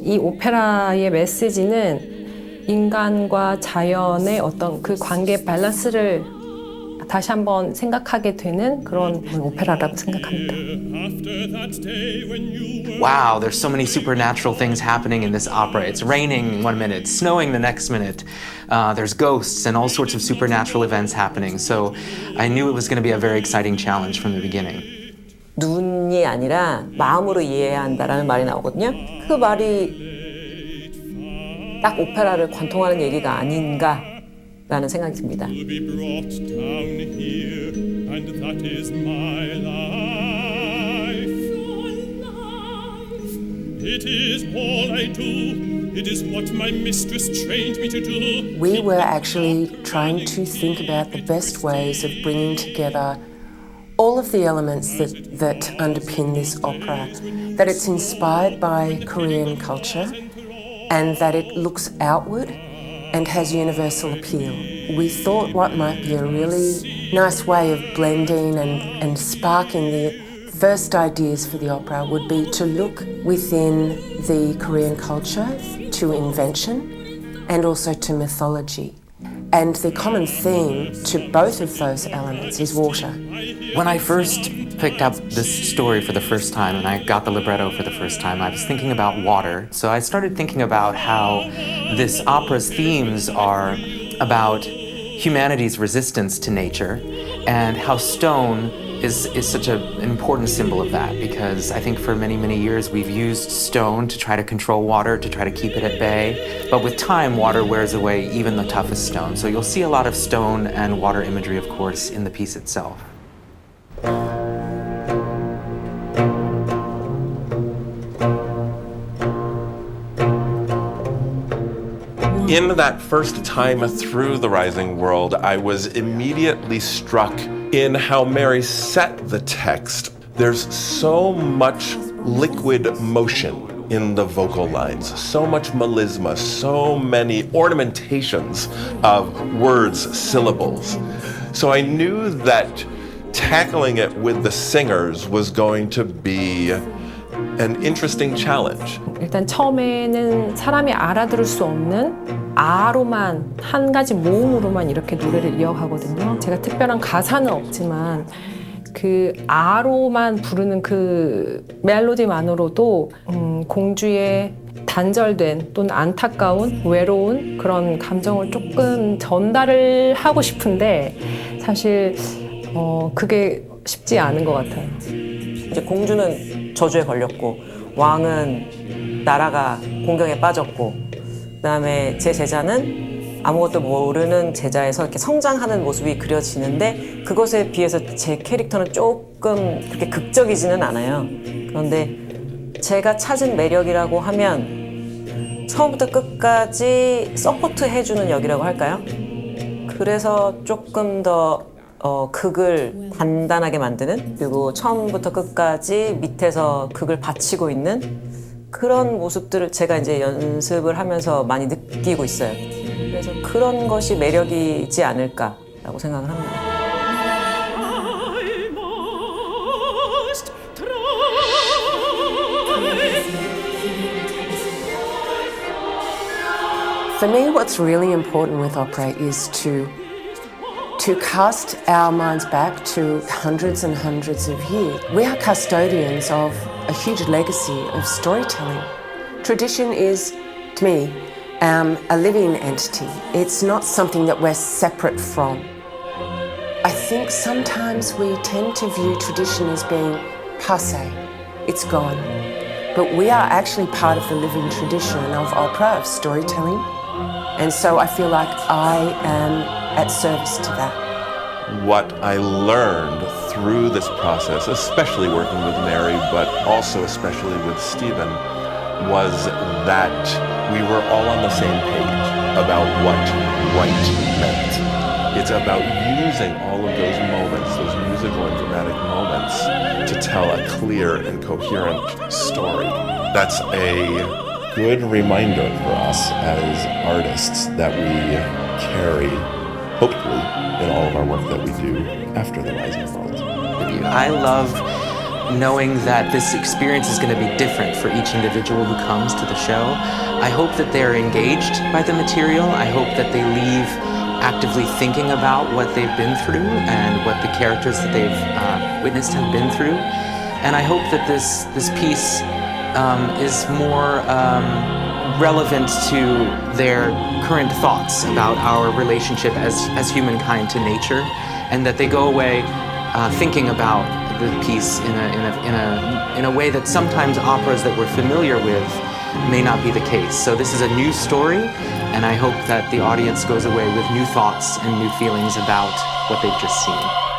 이 오페라의 메시지는 인간과 자연의 어떤 그 관계 밸런스를 다시 한번 생각하게 되는 그런 오페라라고 생각합니다. Wow, there's so many supernatural things happening in this opera. It's raining one minute, snowing the next minute. There's ghosts and all sorts of supernatural events happening. So I knew it was going to be a very exciting challenge from the beginning. 눈이 아니라 마음으로 이해해야 한다라는 말이 나오거든요. 그 말이 딱 오페라를 관통하는 얘기가 아닌가라는 생각이 듭니다. We were actually trying to think about the best ways of bringing together all of the elements that underpin this opera, that it's inspired by Korean culture and that it looks outward and has universal appeal. We thought what might be a really nice way of blending and sparking the first ideas for the opera would be to look within the Korean culture to invention and also to mythology. And the common theme to both of those elements is water. When I first picked up this story for the first time and I got the libretto for the first time, I was thinking about water. So I started thinking about how this opera's themes are about humanity's resistance to nature and how stone is such an important symbol of that, because I think for many, many years we've used stone to try to control water, to try to keep it at bay. But with time, water wears away even the toughest stone. So you'll see a lot of stone and water imagery, of course, in the piece itself. In that first time through The Rising World, I was immediately struck in how Mary set the text. There's so much liquid motion in the vocal lines, so much melisma, so many ornamentations of words, syllables. So I knew that tackling it with the singers was going to be an interesting challenge. 일단 처음에는 사람이 알아들을 수 없는 아로만 한 가지 모음으로만 이렇게 노래를 이어가거든요. 제가 특별한 가사는 없지만 그 아로만 부르는 그 멜로디만으로도 공주의 단절된 또는 안타까운 외로운 그런 감정을 조금 전달을 하고 싶은데 사실 그게 쉽지 않은 것 같아요. 이제 공주는 저주에 걸렸고 왕은 나라가 공경에 빠졌고 그다음에 제 제자는 아무것도 모르는 제자에서 이렇게 성장하는 모습이 그려지는데 그것에 비해서 제 캐릭터는 조금 그렇게 극적이지는 않아요. 그런데 제가 찾은 매력이라고 하면 처음부터 끝까지 서포트 해주는 역이라고 할까요? 그래서 조금 더 극을 단단하게 만드는, 그리고 처음부터 끝까지 밑에서 극을 받치고 있는 그런 모습들을 제가 이제 연습을 하면서 많이 느끼고 있어요. 그래서 그런 것이 매력이지 않을까라고 생각을 합니다. For me, what's really important with opera is to cast our minds back to hundreds and hundreds of years. We are custodians of a huge legacy of storytelling. Tradition is, to me, a living entity. It's not something that we're separate from. I think sometimes we tend to view tradition as being passé. It's gone. But we are actually part of the living tradition of opera, of storytelling. And so I feel like I am at service to that. What I learned through this process, especially working with Mary, but also especially with Stephen, was that we were all on the same page about what right meant. It's about using all of those moments, those musical and dramatic moments, to tell a clear and coherent story. That's a good reminder for us as artists that we carry hopefully in all of our work that we do after the Rising World. I love knowing that this experience is going to be different for each individual who comes to the show. I hope that they're engaged by the material. I hope that they leave actively thinking about what they've been through and what the characters that they've witnessed have been through. And I hope that this piece is more relevant to their current thoughts about our relationship as humankind to nature, and that they go away thinking about the piece in a way that sometimes operas that we're familiar with may not be the case. So this is a new story, and I hope that the audience goes away with new thoughts and new feelings about what they've just seen.